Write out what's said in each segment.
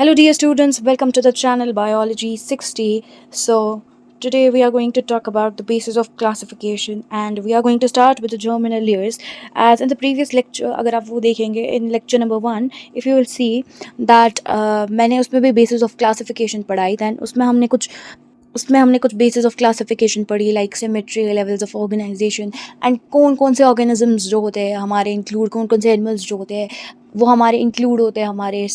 Hello, dear students. Welcome to the channel Biology 60. So, today we are going to talk about the basis of classification, and we are going to start with the germinal layers. As in the previous lecture, अगर आप वो देखेंगे in lecture number 1, if you will see that मैंने उसमें भी basis of classification पढ़ाई. Then उसमें हमने कुछ बेसिस ऑफ क्लासिफिकेशन पढ़ी, like symmetry, levels of organisation, and कौन कौन से ऑर्गेनिजम्स जो होते हैं हमारे इंक्लूड, कौन कौन से एनिमल्स जो होते हैं वो हमारे इंक्लूड होते हैं हमारे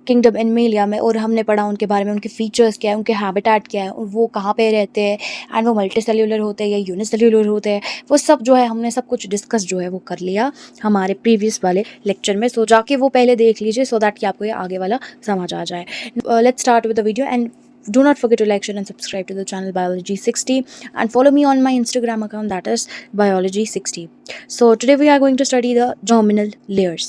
किंगडम एनिमेलिया में. और हमने पढ़ा उनके बारे में, उनके फीचर्स क्या है, उनके हैबिटेट क्या है, और वो कहाँ पे रहते हैं, एंड वो मल्टी सेल्यूलर होते हैं या यूनिसेल्यूलर होते हैं. वो सब जो है हमने सब कुछ डिस्कस जो है वो कर लिया हमारे प्रीवियस वाले लेक्चर में. सो जाके वो पहले देख लीजिए सो दैट कि आपको ये आगे वाला समझ आ जाए. Let's start with the video, and do not forget to like, share and subscribe to the channel Biology 60, and follow me on my Instagram account, that is Biology 60. So today we are going to study the germinal layers.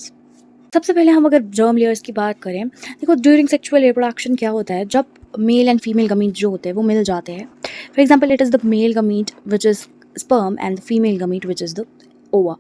सबसे पहले हम अगर germ layers की बात करें, देखो during sexual reproduction क्या होता है, जब मेल एंड फीमेल गमीट जो होते हैं वो मिल जाते हैं. For example it is the male gamete which is sperm and the female gamete which is the ओवा,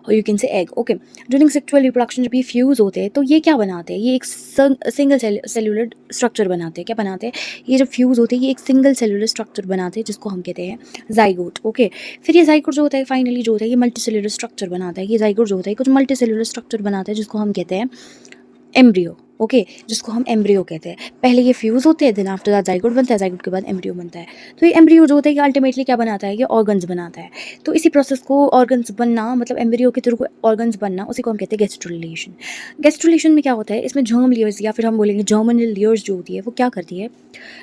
और you can say egg. Okay, during sexual reproduction जब ये फ्यूज़ होते हैं तो ये क्या बनाते हैं, ये एक सिंगल सेल्यूलर स्ट्रक्चर बनाते हैं. क्या बनाते हैं, ये जब फ्यूज़ होते हैं ये एक सिंगल सेल्यूलर स्ट्रक्चर बनाते हैं जिसको हम कहते हैं जाइगोट. ओके, फिर ये जाइगोट जो होता है फाइनली जो होता है ये मल्टी सेल्यूलर स्ट्रक्चर बनाता है. ये जाइगोट जो होता है कुछ मल्टी सेल्यूलर स्ट्रक्चर बनाता है जिसको हम कहते हैं एम्ब्रियो. ओके, जिसको हम एम्ब्रियो कहते हैं. पहले ये फ्यूज़ होते हैं, देन आफ्टर दैट जाइगोट बनता है, जाइगोट के बाद एम्ब्रियो बनता है. तो ये एम्ब्रियो जो होता है ये अल्टीमेटली क्या बनाता है, ये ऑर्गन्स बनाता है. तो इसी प्रोसेस को ऑर्गन्स बनना, मतलब एम्ब्रियो के थ्रू ऑर्गन्स बनना, उसी को हम कहते हैं गेस्ट्रुलेशन. गेस्ट्रुलेशन में क्या होता है, इसमें जर्म लेयर्स या फिर हम बोलेंगे जर्मिनल लेयर्स जो होती है वो क्या करती है,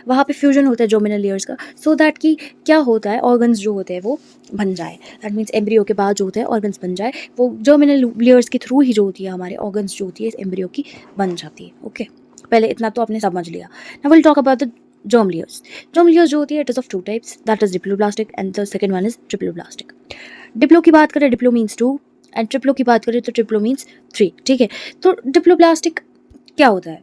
वहाँ पे फ्यूजन होता है जर्मिनल लेयर्स का, सो दैट कि क्या होता है, ऑर्गन्स जो होते हैं वो बन जाए. दैट मीन्स एम्ब्रियो के बाद जो होता है ऑर्गन्स बन जाए, वो जर्मिनल लेयर्स के थ्रू ही जो होती है हमारे ऑर्गन्स जो होती है इस एम्ब्रियो की बन जाती है. ओके, पहले इतना तो आपने समझ लिया. Now will talk about the germ layers. Germ layers जो होती है it is of two types, that is diploblastic and the second one is triploblastic. Diplo की बात करें, डिप्लो मीन्स 2, एंड ट्रिप्लो की बात करें तो ट्रिप्लो मीन्स 3. ठीक है, तो डिप्लोब्लास्टिक क्या होता है.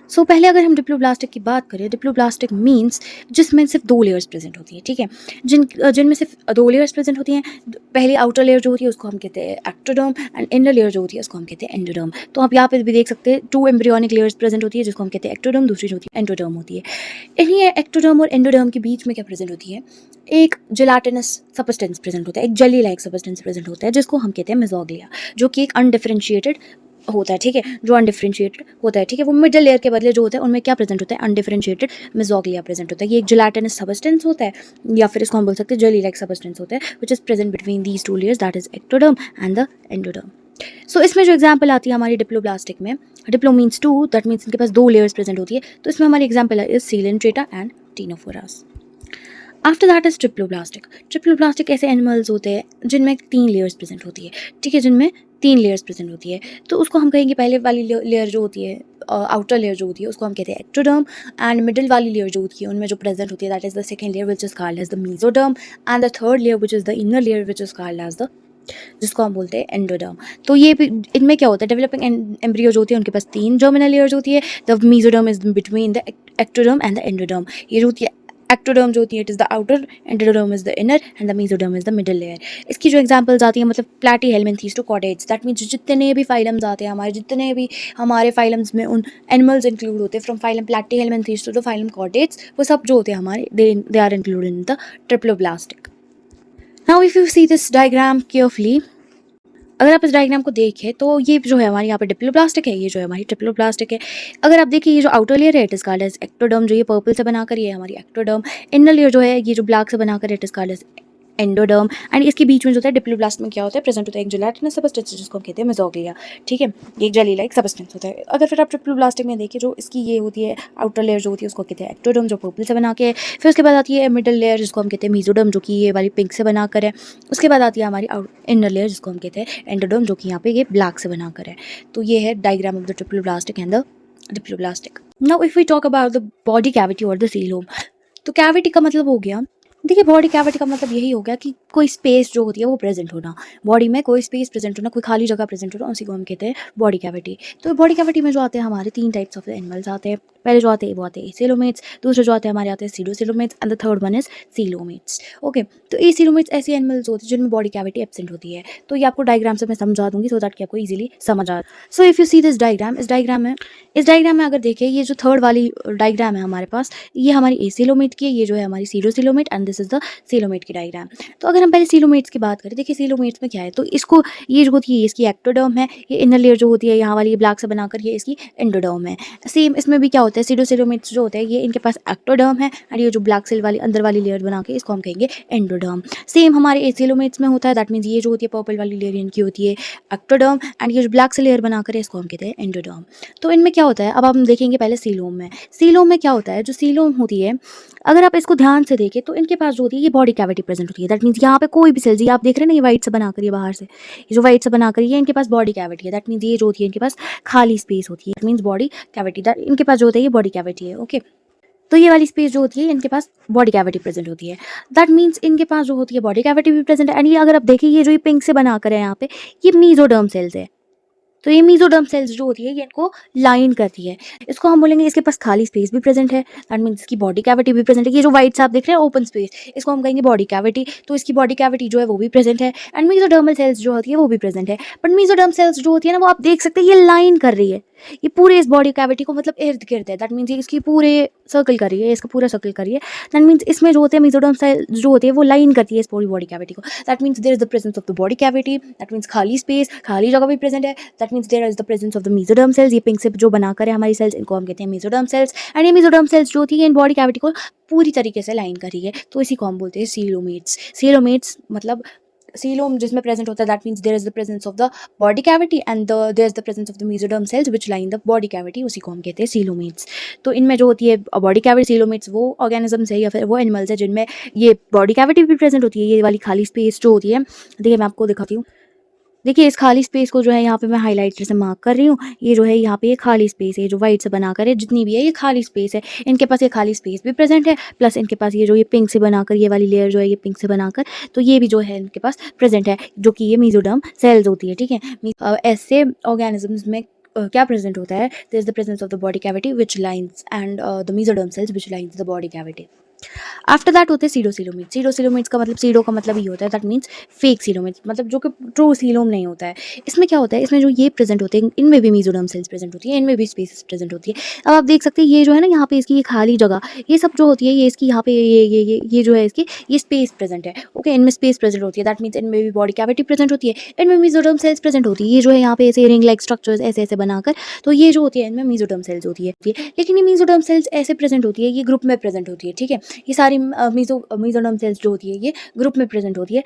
सो पहले अगर हम डिप्लोब्लास्टिक की बात करें, डिप्लोब्लास्टिक मीन्स जिसमें सिर्फ 2 लेयर्स प्रेजेंट होती है. ठीक है, जिनमें सिर्फ 2 लेयर्स प्रेजेंट होती हैं. पहली आउटर लेयर जो होती है उसको हम कहते हैं एक्टोडर्म, एंड इनर लेयर जो होती है उसको हम कहते हैं एंडोडर्म. तो आप यहाँ पे भी देख सकते हैं 2 एम्ब्रियोनिक लेयर्स प्रेजेंट होती है जिसको हम कहते हैं एक्टोडर्म, दूसरी जो होती है एंडोडर्म होती है. इन्हीं एक्टोडर्म और एंडोडर्म के बीच में क्या प्रेजेंट होती है, एक जेलाटिनस सब्सटेंस प्रेजेंट होता है, एक जेली लाइक सब्सटेंस प्रेजेंट होता है जिसको हम कहते हैं मेसोग्लिया, जो कि एक अनडिफरेंशिएटेड होता है. ठीक है, जो अनडिफरेंशिएटेड होता है. ठीक है, वो मिडल लेयर के बदले जो होता है उनमें क्या प्रेजेंट होता है, अनडिफरेंशिएटेड मेसोग्लिया प्रेजेंट होता है. ये एक जेलाटिनस सब्सटेंस होता है, या फिर इसको हम बोल सकते हैं जेली लाइक सब्सटेंस होता है which is present between these 2 layers, that is ectoderm and the endoderm. So इसमें जो एग्जाम्पल आती है हमारी डिप्लोब्लास्टिक में, डिप्लो मीन्स 2, दैट मीन्स इनके पास 2 लेयर्स प्रेजेंट होती है. तो इसमें हमारी एग्जाम्पल है Coelenterata and Ctenophora. After that is triploblastic. Triploblastic ऐसे एनिमल्स होते हैं जिनमें 3 लेयर्स प्रेजेंट होती है. ठीक है, जिनमें 3 लेयर्स प्रेजेंट होती है. तो उसको हम कहेंगे पहले वाली लेयर जो होती है, आउटर लेयर जो होती है उसको हम कहते हैं एक्टोडर्म, एंड मिडिल वाली लेयर जो होती है उनमें जो प्रेजेंट होती है that is the second layer which is called as the mesoderm, and the third layer which is the inner layer which is called as the, जिसको हम बोलते हैं एंडोडर्म. तो ये इनमें क्या होता है, डेवलपिंग एम्ब्रियो जो होती है उनके पास 3 जर्मिनल लेयर्स होती है. The mesoderm is between the ectoderm and the endoderm. ये जो होती है एक्टोडर्म जो होती है it is the outer, endoderm is the inner, and the mesoderm is the middle layer. इसकी जो एग्जांपल्स आती है, मतलब platyhelminthes to chordates, that means जितने भी फाइलम्स आते हैं हमारे, जितने भी हमारे फाइलम्स में उन एनिमल्स इंक्लूड होते हैं from phylum platyhelminthes to the phylum chordates, वो सब जो होते हैं हमारे they are included in the triploblastic. Now if you see this diagram carefully, अगर आप इस डायग्राम को देखें तो ये जो है हमारी यहाँ पे डिप्लोब्लास्टिक है, ये जो है हमारी ट्रिप्लोब्लास्टिक है. अगर आप देखिए ये जो आउटर लेयर है it is called as ectoderm, जो ये पर्पल से बनाकर ये हमारी एक्टोडर्म. इनर लेयर जो है ये जो ब्लैक से बनाकर it is called as endoderm, and इसके बीच में जो होता है डिप्लोब्लास्ट में क्या होता है, प्रेजेंट होता है एक जेलाटिनस सब्सटेंस जिसको हम कहते हैं मेसोग्लिया. ठीक है, ये एक जेली लाइक सब्सटेंस होता है. अगर फिर आप ट्रिप्लोब्लास्टिक में देखिए जो इसकी ये होती है आउटर लेयर जो होती है उसको कहते हैं एक्टोडर्म, जो पर्पल से बना के है. फिर उसके बाद आती है मिडिल लेयर जिसको हम कहते हैं मेसोडर्म, जो कि ये वाली पिंक से बनाकर है. उसके बाद आती है हमारी इनर लेयर जिसको हम कहते हैं एंडोडर्म, जो कि यहाँ पे ये ब्लैक से बनाकर है. तो ये है diagram of the triploblastic and the diploblastic. Now if we talk about the body cavity और द सीलोम, तो कैविटी का मतलब हो गया देखिए बॉडी कैविटी का मतलब यही हो गया कि कोई स्पेस जो होती है वो प्रेजेंट होना, बॉडी में कोई स्पेस प्रेजेंट होना, कोई खाली जगह प्रेजेंट होना, उसी को हम कहते हैं बॉडी कैविटी। तो बॉडी कैविटी में जो आते हैं हमारे 3 टाइप्स ऑफ एनिमल्स आते हैं। पहले जो आते हैं वो आते हैं एसिलोमेट्स, दूसरे जो आते हैं हमारे आते हैं pseudocoelomates and the third one is coelomates. Okay, तो एसिलोमेट्स ऐसे एनिमल्स होते हैं जिनमें बॉडी कैविटी एब्सेंट होती है। तो ये आपको डायग्राम से मैं समझा दूंगी सो दैट कि आपको इजीली समझ आ। So if you see this diagram, इस डायग्राम में अगर देखें, ये जो थर्ड वाली डायग्राम है हमारे पास, ये हमारी एसिलोमेट की है, ये जो है हमारी सीडोसिलोमेट and this is the coelomate की डायग्राम। तो अगर हम पहले सीलोमेट्स की बात करें, देखिए सीलोमेट्स में क्या है, तो इसको ये जो होती है इसकी एक्टोडर्म है, ये इनर लेयर जो होती है यहाँ वाली ब्लैक से बनाकर ये इसकी एंडोडर्म है। सेम इसमें भी क्या होता है, सीडोसिलोमेट्स जो होते हैं ये इनके पास एक्टोडर्म है एंड ये जो ब्लैक सेल वाली अंदर वाली लेयर बना के इसको हम कहेंगे एंडोडर्म। सेम हमारे एसिलोमेट्स में होता है, दैट मीन्स ये जो होती है पर्पल वाली लेयर इनकी होती है एक्टोडर्म एंड ये जो ब्लैक से लेयर बनाकर है इसको हम कहते हैं एंडोडर्म। तो इनमें क्या होता है, अब हम देखेंगे पहले सीलोम में। सीलोम में क्या होता है, जो सीलोम होती है अगर आप इसको ध्यान से देखें तो इनके पास जो होती है ये बॉडी कैविटी प्रेजेंट होती है। दैट मीन्स यहाँ पे कोई भी सेल्स, ये आप देख रहे हैं ना, ये वाइट से बनाकर, ये बाहर से ये जो वाइट से बनाकर ये इनके पास बॉडी कैविटी है। दैट मीन्स ये जो होती है इनके पास खाली स्पेस होती है, that means body cavity, that इनके पास जो होता है ये बॉडी कैविटी है। ओके, तो ये वाली स्पेस जो होती है इनके पास बॉडी कैविटी प्रेजेंट होती है। दैट मीन्स इनके पास जो होती है बॉडी कैविटी भी प्रेजेंट है। एंड ये अगर आप देखिए ये जो ये पिंक से बनाकर है यहाँ पे, ये मीजोडर्म सेल्स है। तो ये मीजोडर्म सेल्स जो होती है ये इनको लाइन करती है। इसको हम बोलेंगे इसके पास खाली स्पेस भी प्रेजेंट है, दैट मीन्स इसकी बॉडी कैविटी भी प्रेजेंट है। ये जो व्हाइट से आप देख रहे हैं ओपन स्पेस, इसको हम कहेंगे बॉडी कैविटी। तो इसकी बॉडी कैविटी जो है वो भी प्रेजेंट है एंड मीजोडर्मल सेल्स जो होती है वो भी प्रेजेंट है। बट मीजोडर्म सेल्स जो होती है ना, वो आप देख सकते हैं ये लाइन कर रही है, ये पूरे इस बॉडी कैविटी को मतलब इर्द गिर्द है। दैट मीन्स ये इसकी पूरे सर्कल कर रही है, इसका पूरा सर्कल कर रही है। दैट मीन्स इसमें जो होते हैं मीजोडर्म सेल जो होती है वो लाइन करती है इस पूरी बॉडी कैविटी को। That means there is the presence of the body cavity, that means खाली स्पेस, खाली जगह भी प्रेजेंट है। That means there is the presence of the mesoderm cells, ये पिंक से जो बनाकर है हमारी सेल्स, इनको हम कहते हैं मीजोडर्म सेल्स। एंड ये मीजोडर्म सेल्स जो होती है इन बॉडी कैविटी को पूरी तरीके से लाइन कर रही है, तो इसी को हम बोलते हैं सीलोमेट्स। सीलोमेट्स मतलब सीलोम जिसमें प्रेजेंट होता है, that means there is the presence of the body cavity and there is the presence of the mesoderm cells which line the body cavity, उसी को हम कहते हैं सीलोमेट्स। तो इनमें जो होती है बॉडी कैविटी, सीलोमेट्स वो ऑर्गेनिजम्स है या फिर वो एनिमल्स है जिनमें ये बॉडी कैविटी भी प्रेजेंट होती है। ये वाली खाली स्पेस जो होती है, देखिए मैं आपको दिखाती हूँ। देखिए इस खाली स्पेस को जो है यहाँ पे मैं हाईलाइटर से मार्क कर रही हूँ। ये जो है यहाँ पे ये खाली स्पेस है, जो व्हाइट से बनाकर है जितनी भी है ये खाली स्पेस है। इनके पास ये खाली स्पेस भी प्रेजेंट है, प्लस इनके पास ये जो ये पिंक से बनाकर ये वाली लेयर जो है ये पिंक से बनाकर, तो ये भी जो है इनके पास प्रेजेंट है, जो कि ये मीजोडर्म सेल्स होती है। ठीक है, ऐसे ऑर्गेनिजम्स में क्या प्रेजेंट होता है, there is the presence of the body cavity which lines and the mesoderm cells which lines the body cavity. After that होते हैं सीडोसिलोमेट्स। सीडोसिलोमेट्स का मतलब, सीडो का मतलब ये होता है, दैट मीन्स फेक सीलोमेट्स, मतलब जो कि ट्रू सीलोम नहीं होता है। इसमें क्या होता है, इसमें जो ये प्रेजेंट होते हैं इनमें भी मीजोडर्म सेल्स प्रेजेंट होती है, इनमें भी स्पेसिस प्रेजेंट होती है। अब आप देख सकते हैं ये जो है ना यहाँ पे इसकी ये खाली जगह, ये सब जो होती है ये इसकी यहाँ पे ये जो है इसकी ये स्पेस प्रेजेंट है। ओके, इनमें स्पेस प्रेजेंट होती है, दैट मीन्स इनमें भी बॉडी कैविटी प्रेजेंट होती है, इनमें मीजोडर्म सेल्स प्रेजेंट होती है। ये जो है यहाँ पे ऐसे रिंग लाइक स्ट्रक्चर्स ऐसे ऐसे बनाकर, तो ये जो होती है इनमें मीजोडर्म सेल्स होती है। लेकिन ये मीजोडर्म सेल्स ऐसे प्रेजेंट होती है, ये ग्रुप में प्रेजेंट होती है। ठीक है, ये सारी मीजोडर्म सेल्स जो होती है ये ग्रुप में प्रेजेंट होती है।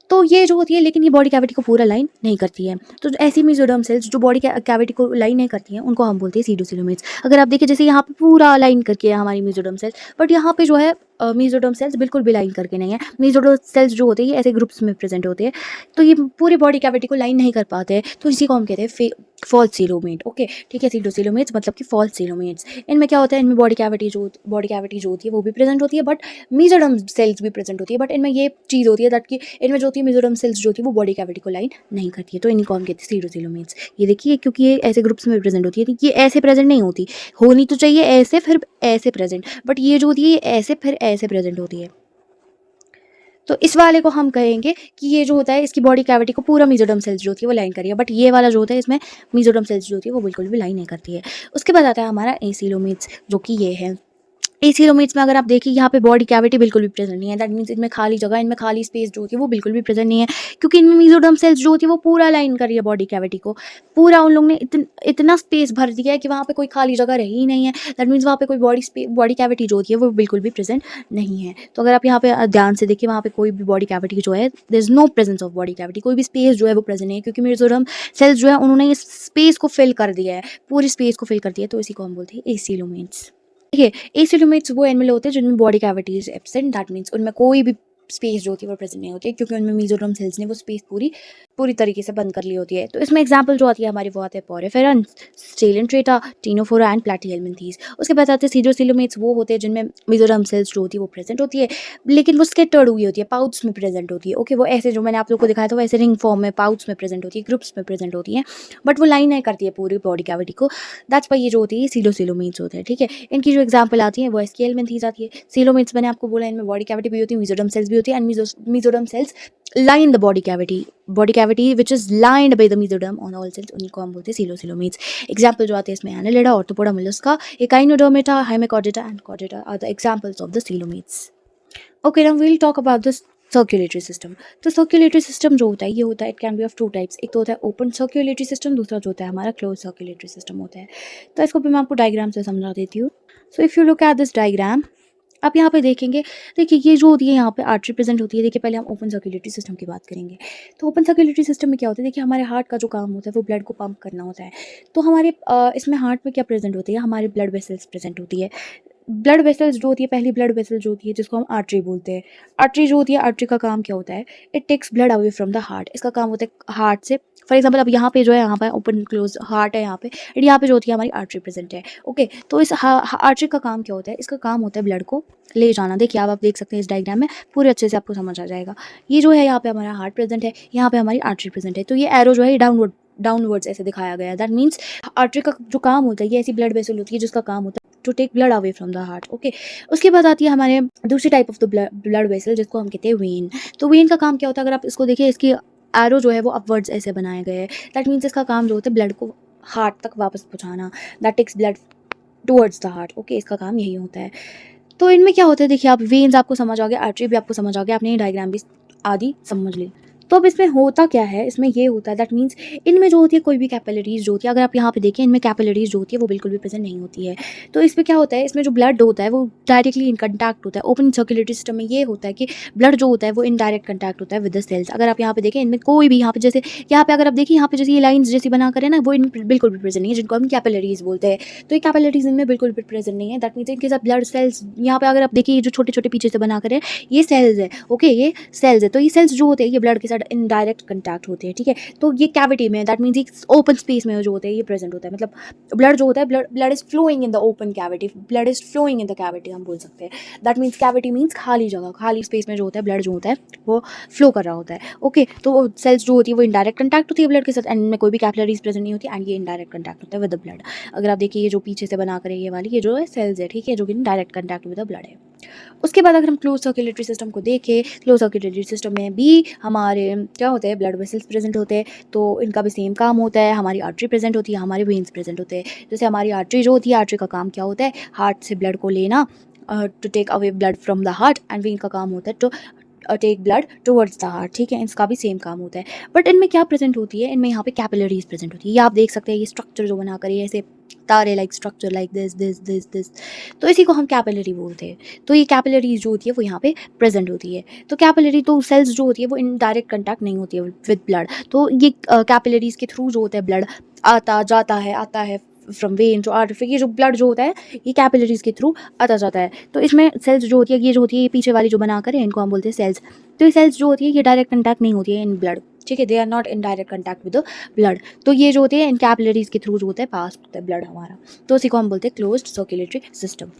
तो ये जो होती है, लेकिन ये बॉडी कैविटी को पूरा लाइन नहीं करती है। तो ऐसी मीजोडर्म सेल्स जो बॉडी कैविटी को लाइन नहीं करती हैं उनको हम बोलते हैं सीडोसिलोमेट्स। अगर आप देखिए जैसे यहाँ पे पूरा लाइन करके है हमारी मीजोडर्म सेल्स, बट यहाँ पे जो है मीजोडर्म सेल्स बिल्कुल भी लाइन करके नहीं है। मीजोडर्म सेल्स जो होते हैं ये ऐसे ग्रुप्स में प्रेजेंट होते हैं, तो ये पूरी बॉडी कैविटी को लाइन नहीं कर पाते हैं, तो इसी को हम कहते हैं फॉल्स सीलोमेट। ओके, ठीक है, सीडोसिलोमेट्स मतलब कि फॉल्स सीलोमेट्स। इनमें क्या होता है, इनमें बॉडी कैविटी जो होती है वो भी प्रेजेंट होती है, बट मीजोडर्म सेल्स भी प्रेजेंट होती है। बट इनमें ये चीज़ होती है दैट कि इनमें जो होती है मीजोडर्म सेल्स जो होती है वो बॉडी कैविटी को लाइन नहीं करती है, तो इनको हम कहते हैं सीडोसिलोमेट्स। ये देखिए, क्योंकि ये ऐसे ग्रुप्स में प्रेजेंट होती है, तो ये ऐसे प्रेजेंट नहीं होती, होनी तो चाहिए ऐसे फिर ऐसे प्रेजेंट, बट ये जो होती है ये ऐसे फिर ऐसे प्रेजेंट होती है। तो इस वाले को हम कहेंगे कि ये जो होता है इसकी बॉडी कैविटी को पूरा मीजोडर्म सेल्स जो होती है वो लाइन करिए, बट ये वाला जो होता है इसमें मीजोडर्म सेल्स जो होती है वो बिल्कुल भी लाइन नहीं करती है। उसके बाद आता है हमारा एसिलोमेट्स, जो कि ये है। एसिलोमेट्स में अगर आप देखिए यहाँ पे बॉडी कैविटी बिल्कुल भी प्रेजेंट नहीं है, दैट मीन्स इनमें खाली जगह, इनमें खाली स्पेस जो होती है वो बिल्कुल भी प्रेजेंट नहीं है, क्योंकि इनमें मीजोडर्म सेल्स जो होती है वो पूरा लाइन कर रही है बॉडी कैविटी को। पूरा उन लोगों ने इतना स्पेस भर दिया है कि वहाँ पे कोई खाली जगह रही ही नहीं है। दैट मीन्स वहाँ पे कोई बॉडी कैविटी जो होती है वो बिल्कुल भी प्रेजेंट नहीं है। तो अगर आप यहाँ पे ध्यान से देखिए, वहाँ पे कोई भी बॉडी कैविटी जो है, there is no presence of body cavity, कोई भी स्पेस जो है वो प्रेजेंट नहीं है, क्योंकि मीजोडर्म सेल्स जो है उन्होंने इस स्पेस को फिल कर दिया है, पूरी स्पेस को फिल कर दिया है, तो इसी को हम बोलते हैं एसिलोमेट्स। देखिए एसिलोमेट्स वो एनिमल होते हैं जिनमें body cavity is absent, that means उनमें कोई भी स्पेस जो होती है वो प्रेजेंट नहीं होती है, क्योंकि उनमें मेसोडर्म सेल्स ने वो स्पेस पूरी तरीके से बंद कर ली होती है। तो इसमें एग्जांपल जो आती है हमारी वो आते हैं पोरेफेरन, स्टेलेंट्रेटा, टिनोफोरा एंड प्लैटीहेलमिन्थीज। उसके बाद आते हैं सीडोसिलोमेट्स, वो होते हैं जिनमें मेसोडर्म सेल्स जो होती है वो प्रेजेंट होती है, लेकिन वो स्कैटर्ड हुई होती है, पाउच में प्रेजेंट होती है। ओके, वो ऐसे जो मैंने आप लोग को दिखाया था वैसे रिंग फॉर्म में पाउच में प्रेजेंट होती है, ग्रुप्स में प्रेजेंट होती है, बट वो लाइन नहीं करती है पूरी बॉडी कैविटी को। दैट्स वाई ये जो होती है सीडोसिलोमेट्स होते हैं। ठीक है, इनकी जो एग्जाम्पल आती है वो स्केलमेंथीज आती है। सीलोमेट्स मैंने आपको बोला इनमें बॉडी कैविटी भी होती है, मेसोडर्म सेल्स भी होती है, and mesoderm cells line the body cavity which is lined by the mesoderm on all cells, उन्हीं को हम बोलते हैं सीलोसिलोमेट्स। एग्जाम्पल जो आते हैं इसमें Annelida, Arthropoda, Mollusca, Echinodermata, Hemichordata and Chordata are the examples of the coelomates. Okay, now we will talk about this circulatory system. तो सर्कुलेटरी सिस्टम जो होता है ये होता है, it can be of two types. एक तो होता है ओपन सर्कुलेटरी सिस्टम, दूसरा जो होता है हमारा क्लोज सर्कुलेटरी सिस्टम होता है। तो इसको भी मैं आपको डायग्राम से समझा देती हूँ। So if you look at this diagram, आप यहाँ पे देखेंगे, देखिए ये जो होती है यहाँ पे आर्टरी प्रेजेंट होती है। देखिए पहले हम ओपन सर्कुलेटरी सिस्टम की बात करेंगे। तो ओपन सर्कुलेटरी सिस्टम में क्या होता है, देखिए हमारे हार्ट का जो काम होता है वो ब्लड को पंप करना होता है। तो हमारे इसमें हार्ट में क्या प्रेजेंट होती है, हमारी ब्लड वेसल्स प्रेजेंट होती है। ब्लड वेसल्स जो होती है, पहली ब्लड वेसल जो होती है जिसको हम आर्टरी बोलते हैं। आर्टरी जो होती है, आर्टरी का काम क्या होता है, it takes blood away from the heart. इसका काम होता है हार्ट से, फॉर एग्जाम्पल अब यहाँ पे जो है, यहाँ पे ओपन क्लोज हार्ट है, यहाँ पे जो होती है हमारी आर्टरी प्रेजेंट है। ओके, तो इस आर्टरी का काम क्या होता है, इसका काम होता है ब्लड को ले जाना। देखिए आप देख सकते हैं इस डायग्राम में पूरे अच्छे से आपको समझ आ जाएगा। ये जो है यहाँ पे हमारा हार्ट प्रेजेंट है, यहाँ पे हमारी आर्टरी प्रेजेंट है। तो ये एरो जो है डाउनवर्ड्स ऐसे दिखाया गया है। दैट मीन्स आर्टरी का जो काम होता है, ये ऐसी ब्लड वेसल होती है जिसका काम होता है to take blood away from the heart. Okay, उसके बाद आती है हमारे दूसरी type of the blood vessel जिसको हम कहते हैं वेन। तो वेन का काम क्या होता है, अगर आप इसको देखिए, इसकी एरो जो है वो अपवर्ड्स ऐसे बनाए गए हैं। दैट मीन्स इसका काम जो होता है ब्लड को हार्ट तक वापस पहुँचाना, that takes blood towards the heart. Okay, इसका काम यही होता है। तो इनमें क्या होता है, देखिए आप वेन्स आपको समझ आ गया, आर्टरी भी आपको समझ आ गया, आपने ये डायग्राम भी आदि समझ ली। तो अब इसमें होता क्या है, इसमें ये होता है, दैट मीन्स इनमें जो होती है कोई भी कैपिलरीज जो होती है, अगर आप यहाँ पे देखें इनमें कैपिलरीज जो होती है वो बिल्कुल भी प्रेजेंट नहीं होती है। तो इसमें क्या होता है, इसमें जो ब्लड होता है वो डायरेक्टली इन कंटैक्ट होता है। ओपन सर्कुलेटरी सिस्टम में ये होता है कि ब्लड जो होता है वो इनडायरेक्ट कंटैक्ट होता है विद द सेल्स। अगर आप यहाँ पे देखें इनमें कोई भी, यहाँ पे जैसे यहाँ पे अगर आप देखिए, यहाँ पे जैसे ये लाइन्स जैसी बना कर है ना, वो इनमें बिल्कुल भी प्रेजेंट नहीं है, जिनको हम कैपिलरीज बोलते हैं। तो ये कैपिलरीज इनमें बिल्कुल भी प्रेजेंट नहीं है। दैट मीन्स इनके साथ ब्लड सेल्स, यहाँ पे अगर आप देखिए जो छोटे छोटे पीछे से बना कर है, ये सेल्स है। ओके, ये सेल्स है। तो ये सेल्स जो होते हैं ये ब्लड के साथ इनडायरेक्ट कंटैक्ट होते हैं। ठीक है, तो ये कैविटी में, दैट मीन्स एक ओपन स्पेस में जो होते हैं ये प्रेजेंट होता है। मतलब ब्लड जो होता है, blood is flowing in the open cavity, blood is flowing in the cavity हम बोल सकते हैं। दैट मीन्स कैविटी मीन्स खाली जगह, खाली स्पेस में जो होता है ब्लड जो होता है वो फ्लो कर रहा होता है। ओके, तो सेल्स जो होती है वो इनडायरेक्ट कंटैक्ट होती है ब्लड के साथ, एंड इनमें कोई भी कैपिलरीज प्रेजेंट नहीं होती, एंड ये इनडायरेक्ट कंटैक्ट होता है विद द ब्लड। अगर आप देखिए ये जो पीछे से बना कर ये वाली, ये जो है सेल्स है, ठीक है, जो कि direct contact with the blood है। उसके बाद अगर हम क्लोज सर्कुलेटरी सिस्टम को देखें, क्लोज सर्कुलेटरी सिस्टम में भी हमारे क्या होते हैं, ब्लड वेसल्स प्रेजेंट होते हैं। तो इनका भी सेम काम होता है, हमारी आर्टरी प्रेजेंट होती है, हमारे वेन्स प्रेजेंट होते हैं। जैसे हमारी आर्टरी जो होती है, आर्टरी का काम क्या होता है, हार्ट से ब्लड को लेना, to take away blood from the heart, and vein का काम होता है to take blood towards the heart. ठीक है, इसका भी सेम काम होता है। बट इनमें क्या प्रेजेंट होती है, इनमें यहाँ पे कैपिलरीज प्रेजेंट होती है। ये आप देख सकते हैं, ये स्ट्रक्चर जो बना कर ये ऐसे तारे लाइक स्ट्रक्चर लाइक दिस, तो इसी को हम कैपिलरी बोलते हैं। तो ये कैपिलरीज जो होती है वो यहाँ पे प्रेजेंट होती है। तो कैपिलरी तो सेल्स जो होती है वो इन डायरेक्ट कंटैक्ट नहीं होती है विद ब्लड। तो ये कैपिलरीज के थ्रू जो होता है ब्लड आता है फ्रॉम वेन टू आर्टरी। फिर ये जो ब्लड जो होता है ये कैपिलरीज के थ्रू आता जाता है। तो इसमें सेल्स जो होती है, ये जो होती है ये पीछे वाली जो बनाकर है, इनको हम बोलते हैं सेल्स। तो ये सेल्स जो होती है ये डायरेक्ट कंटैक्ट नहीं होती है इन ब्लड। ठीक है, they are not in direct contact with the blood. तो ये जो होती है इन कैपिलरीज के थ्रू जो होता है पास होता है ब्लड हमारा। तो उसी को हम बोलते हैं क्लोज्ड सर्कुलेटरी सिस्टम।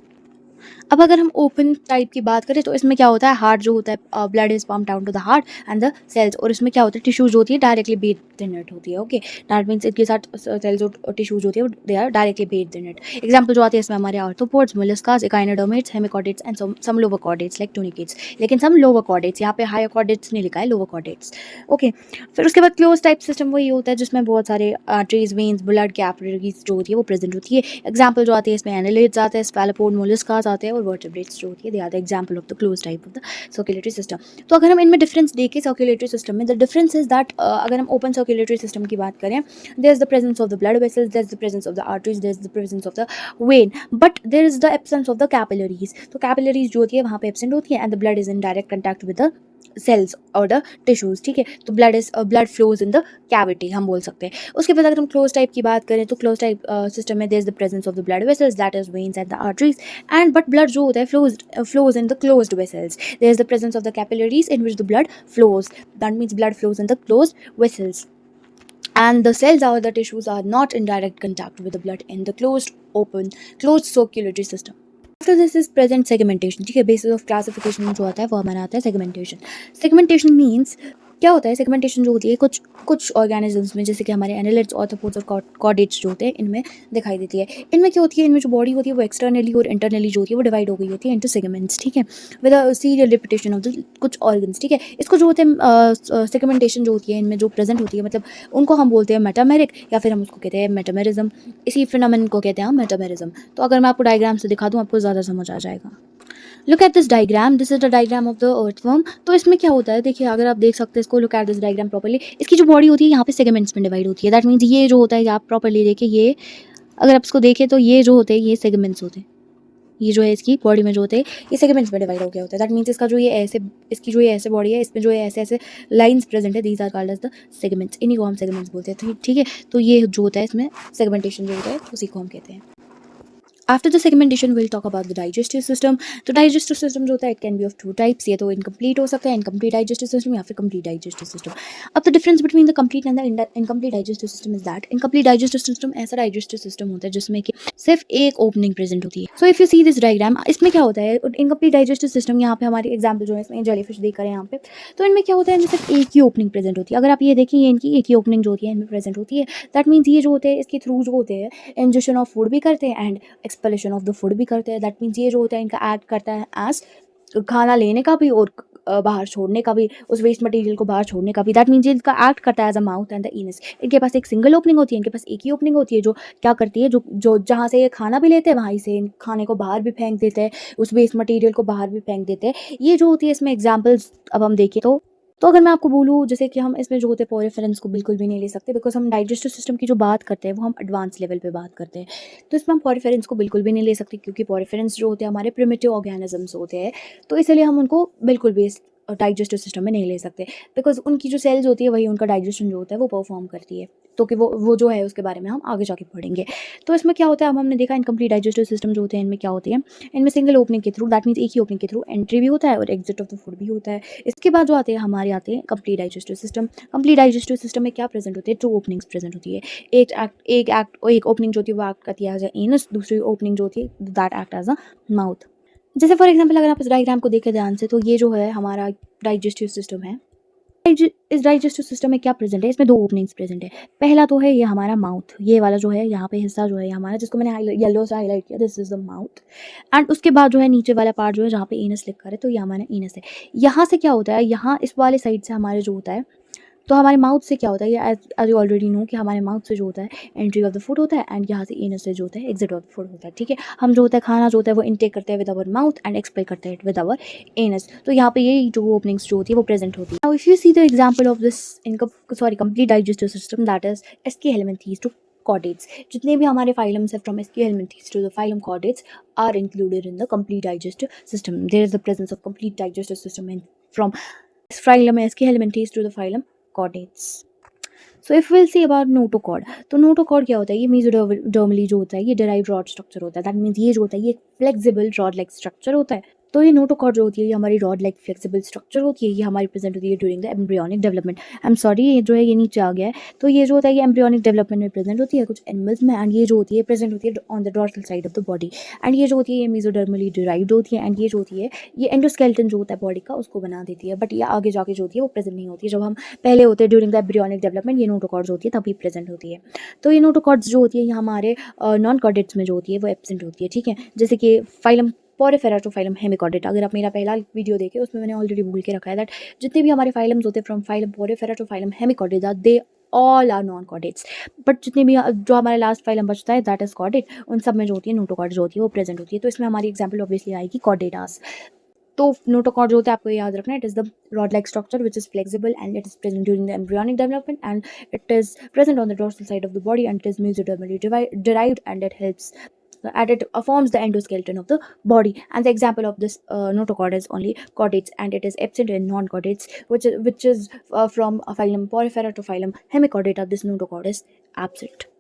अब अगर हम ओपन टाइप की बात करें तो इसमें क्या होता है, हार्ट जो होता है, blood is pump down to the heart and the cells. और इसमें क्या होता है, टिश्यूज होती है डायरेक्टली बेस्ड इन इट होती है। ओके, दैट मीन्स इनके साथ सेल्स और टिश्यूज होती है they are directly based in it. Example जो आती है इसमें हमारे arthropods, molluscs, echinoderms, hemichordates and some lower chordates like tunicates. लेकिन सम लोअर कॉर्डेट्स, यहाँ पे हायर कॉर्डेट्स नहीं लिखा है, लोअर कॉर्डेट्स। ओके, फिर उसके बाद क्लोज टाइप सिस्टम वही होता है जिसमें बहुत सारे आर्टरीज, वेन्स, ब्लड कैपिलरीज जो होती है वो प्रेजेंट होती है। एग्जाम्पल जो आती है इसमें एनालिड्स आते हैं, स्फेलोपोड, मोलस्कास आते हैं, और वर्टेब्रेट्स जो होती है, they are the example of the close type of the circulatory system. तो अगर हम इनमें डिफरेंस देखें सर्कुलेटरी सिस्टम में, द डिफरेंस इज दैट अगर हम ओपन सर्कुलेटरी सिस्टम की बात करें, there is the presence of the blood vessels, there is the presence of the arteries, there is the presence of the vein, but there is the absence of the capillaries. तो capillaries जो होती है वहाँ पे absent होती है, and the blood is in direct contact with the cells और the tissues, ठीक है। तो blood flows in the cavity हम बोल सकते हैं। उसके बाद अगर हम क्लोज टाइप की बात करें तो क्लोज टाइप सिस्टम में there is the presence of the blood vessels that is veins and the arteries and but blood जो होता है flows in the closed vessels. There is the presence of the capillaries in which the blood flows, that means blood flows in the closed vessels and the cells or the tissues are not in direct contact with the blood in the closed circulatory system. After this is present segmentation, ठीक है। basis of classification जो आता है वो हमारा आता है segmentation means क्या होता है। सेगमेंटेशन जो होती है कुछ ऑर्गेनिजम्स में, जैसे कि हमारे एनालिड्स, ऑर्थोपोड्स और कॉर्डेट्स जो होते हैं, इनमें दिखाई देती है। इनमें क्या होती है, इनमें जो बॉडी होती है वो एक्सटर्नली और इंटरनली जो होती है वो डिवाइड हो गई होती है इनटू सेगमेंट्स, ठीक है, with a serial repetition of the कुछ ऑर्गन्स, ठीक है। इसको जो होते हैं सेगमेंटेशन जो होती है इनमें जो प्रेजेंट होती है, मतलब उनको हम बोलते हैं मेटामेरिक, या फिर हम उसको कहते हैं मेटामेरिज्म। इसी फिनोमेनन को कहते हैं हम मेटामेरिज्म। तो अगर मैं आपको डायग्राम से दिखा दूँ आपको ज़्यादा समझ आ जाएगा। Look at this diagram, this is the diagram of the earthworm. तो इसमें क्या होता है, देखिए अगर आप देख सकते हैं इसको, look at this diagram properly, इसकी जो बॉडी होती है यहाँ पे सेगमेंट्स में डिवाइड होती है। दैट मीन्स ये जो होता है, आप प्रॉपर्ली देखिए, ये अगर आप इसको देखें तो ये जो होते हैं ये सेगमेंट्स होते हैं। ये जो है इसकी बॉडी में जो होते हैं ये सेगमेंट्स में डिवाइड हो गया होता है। दैट मीन्स इसका जो ये ऐसे, इसकी जो ये ऐसे बॉडी है, इसमें जो है ऐसे ऐसे लाइंस प्रेजेंट है, these are called as the segments. इन्हीं को हम सेगमेंट्स बोलते हैं, ठीक है। तो ये जो होता है इसमें सेगमेंटेशन जो होता है उसी को हम कहते हैं। After the segmentation we'll talk about the digestive system. तो digestive system जो होता है it can be of two types, ये तो incomplete हो सकता है, incomplete digestive system या फिर complete digestive system. अब the difference between the complete and the incomplete digestive system is that incomplete digestive system ऐसा digestive system होता है जिसमें कि सिर्फ एक opening present होती है। So if you see this diagram, इसमें क्या होता है, incomplete digestive system, यहाँ पे हमारी example जो है इसमें jellyfish देख रहे हैं यहाँ पे, तो इनमें क्या होता है, इनमें सिर्फ एक ही opening present होती है। अगर आप ये देखिए, ये इनकी एक ही opening जो होती है इनमें present होती है। That means ये जो होते हैं इसके थ्रू जो होते हैं ingestion of food भी करते हैं and एक्सपेलेशन ऑफ द फूड भी करते हैं। दैट मीन्स ये जो होता है इनका एक्ट करता है एज खाना लेने का भी और बाहर छोड़ने का भी, उस वेस्ट मटेरियल को बाहर छोड़ने का भी। दैट मीन्स इनका एक्ट करता है as a mouth and the anus. इनके पास एक सिंगल ओपनिंग होती है, इनके पास एक ही ओपनिंग होती है जो क्या करती है, जो जहाँ से ये खाना भी लेते हैं वहीं से खाने को बाहर भी फेंक देते हैं, उस वेस्ट मटेरियल को बाहर भी फेंक देते हैं। ये जो होती है इसमें एग्जाम्पल्स अब हम देखें तो अगर मैं आपको बोलूँ, जैसे कि हम इसमें जो होते हैं पॉरिफेरेंस को बिल्कुल भी नहीं ले सकते, बिकॉज हम डाइजेस्टिव सिस्टम की जो बात करते हैं वो हम एडवांस लेवल पे बात करते हैं। तो इसमें हम पॉरिफेरेंस को बिल्कुल भी नहीं ले सकते, क्योंकि पॉरिफेरेंस जो होते हैं हमारे प्रिमिटिव ऑर्गेनिजम्स होते हैं, तो इसलिए हम उनको बिल्कुल भी डाइजेस्टिव सिस्टम में नहीं ले सकते, बिकॉज उनकी जो सेल्स होती है वही उनका डाइजेशन जो होता है वो परफॉर्म करती है। तो कि वो जो है उसके बारे में हम आगे जाके पढ़ेंगे। तो इसमें क्या होता है, अब हमने देखा इनकम्प्लीट डाइजेस्टिव सिस्टम जो होते हैं इनमें क्या होती है, इनमें सिंगल ओपनिंग के थ्रू, दैट मीन्स एक ही ओपनिंग के थ्रू एंट्री भी होता है और एग्जिट ऑफ द फूड भी होता है। इसके बाद जो आते हैं हमारे आते हैं complete digestive system. Complete digestive system में क्या प्रेजेंट होती है, टू ओपनिंग्स प्रेजेंट होती है। एक ओपनिंग जो होती है वो एक्ट करती है एज अ एनस, दूसरी ओपनिंग जो होती है that act as a mouth. जैसे फॉर एग्जाम्पल अगर आप इस डायग्राम को देखें ध्यान से, तो ये जो है हमारा डाइजेस्टिव सिस्टम है। इस डाइजेस्टिव सिस्टम में क्या प्रेजेंट है, इसमें दो ओपनिंग्स प्रेजेंट है। पहला तो है ये हमारा माउथ, ये वाला जो है यहाँ पे हिस्सा जो है हमारा, जिसको मैंने येलो से हाईलाइट किया, this is the mouth. And उसके बाद जो है नीचे वाला पार्ट जो है जहाँ पे एनस लिखा है, तो ये हमारा एनस है। यहाँ से क्या होता है, यहाँ इस वाले साइड से हमारे जो होता है, तो हमारे माउथ से क्या होता है, ये एज यू ऑलरेडी नो कि हमारे माउथ से जो होता है एंट्री ऑफ द फूड होता है, एंड यहाँ से एनस से जो होता है एग्जिट ऑफ द फूड होता है, ठीक है। हम जो होता है खाना जो होता है वो इनटेक करते हैं with our mouth and expel करते हैं विद आवर एनस। तो यहाँ पे ये जो ओपनिंग्स जो होती है वो प्रेजेंट होती है। Now if you see the example of this complete digestive system, that is Aschelminthes to chordates. जितने भी हमारे phylums है from Escherichia to the phylum chordates are included in the complete digestive system. There is the presence of complete digestive system in from phylum Escherichia to the phylum chordates. So if will see about notochord, तो notochord क्या होता है, ये मेसोडर्मली जो होता है ये derived rod structure होता है। दैट मीन्स ये जो होता है ये फ्लेक्सिबल रॉड लाइक स्ट्रक्चर होता है। तो ये नोटोकॉर्ड जो होती है ये हमारी रॉड लाइक फ्लेक्सिबल स्ट्रक्चर होती है, ये हमारी प्रेजेंट होती है during the embryonic development. I am sorry, ये जो है ये नीचे आ गया है। तो ये जो होता है ये एम्ब्रियोनिक डेवलपमेंट में प्रेजेंट होती है कुछ एनिमल्स में, एंड ये जो होती है प्रेजेंट होती है on the dorsal side of the body. And ये जो होती है ये मेसोडर्मली डिराइव्ड होती है, एंड ये जो होती है ये एंडोस्केलेटन जो होता है बॉडी का उसको बना देती है। बट ये आगे जाके जो होती है वो प्रेजेंट नहीं होती है। जब हम पहले होते हैं ड्यूरिंग द एम्ब्रियोनिक डेवलपमेंट, ये नोटोकॉर्ड्स होती है तभी प्रेजेंट होती है। तो ये नोटोकॉर्ड्स जो होती है ये हमारे नॉन कॉर्डेट्स में जो होती है वो एब्सेंट होती है, ठीक है। जैसे कि phylum Porifera to phylum hemichordate, अगर आप मेरा पहला वीडियो देखें उसमें मैंने ऑलरेडी बोल के रखा है दैट जितने भी हमारे फाइलम्स होते हैं from phylum Porifera to phylum Hemichordate they all are non chordates. But जितने भी जो हमारे लास्ट फाइलम बचता है दैट इज कॉर्डेट, उन सब में जो होती है नोटोकॉर्ड जो होती है वो प्रेजेंट होती है। तो इसमें हमारी एग्जाम्पल ऑब्वियसली आएगी कॉर्डेटास। तो नोटोकॉर्ड जो होता है आपको याद रखना, it is the rod like structure which is flexible and it is present during the embryonic development and it is present on the dorsal side of the body and it is मेसोडर्मली derived and it helps and it forms the endoskeleton of the body. And the example of this notochord is only chordates, and it is absent in non-chordates, which is from phylum Porifera to phylum Hemichordata. This notochord is absent.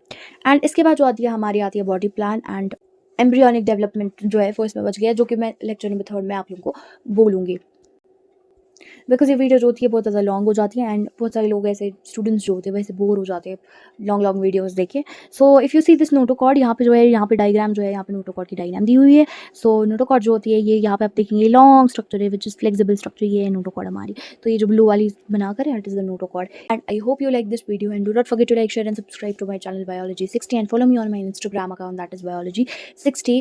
And इसके बाद जो आती है हमारी आती है body plan and embryonic development जो है वो इसमें बच गया, जो कि मैं लेक्चर नंबर 3 में आप लोगों को बोलूँगी, बिकॉज ये वीडियो जो होती है बहुत ज़्यादा लॉन्ग हो जाती है एंड बहुत सारे लोग ऐसे स्टूडेंट्स जो होते हैं वैसे बोर हो जाते हैं लॉन्ग लॉन्ग वीडियोस देखे. So if you see this notochord, यहाँ पे जो है यहाँ पे डायग्राम जो है यहाँ पे नोटोकॉर्ड की डायग्राम दी हुई है. सो नोटोकॉर्ड जो होती है ये यहाँ पे आप देखेंगे लॉन्ग स्ट्रक्चर है विच इज़ फ्लेक्सिबल स्ट्रक्चर. ये है नोटोकॉर्ड हमारी. तो ये जो ब्लू वाली बनाकर है it is the notochord. And I hope you like this video and do not forget to like, share and subscribe to my channel Biology 60 and follow me on my Instagram account, that is Biology 60.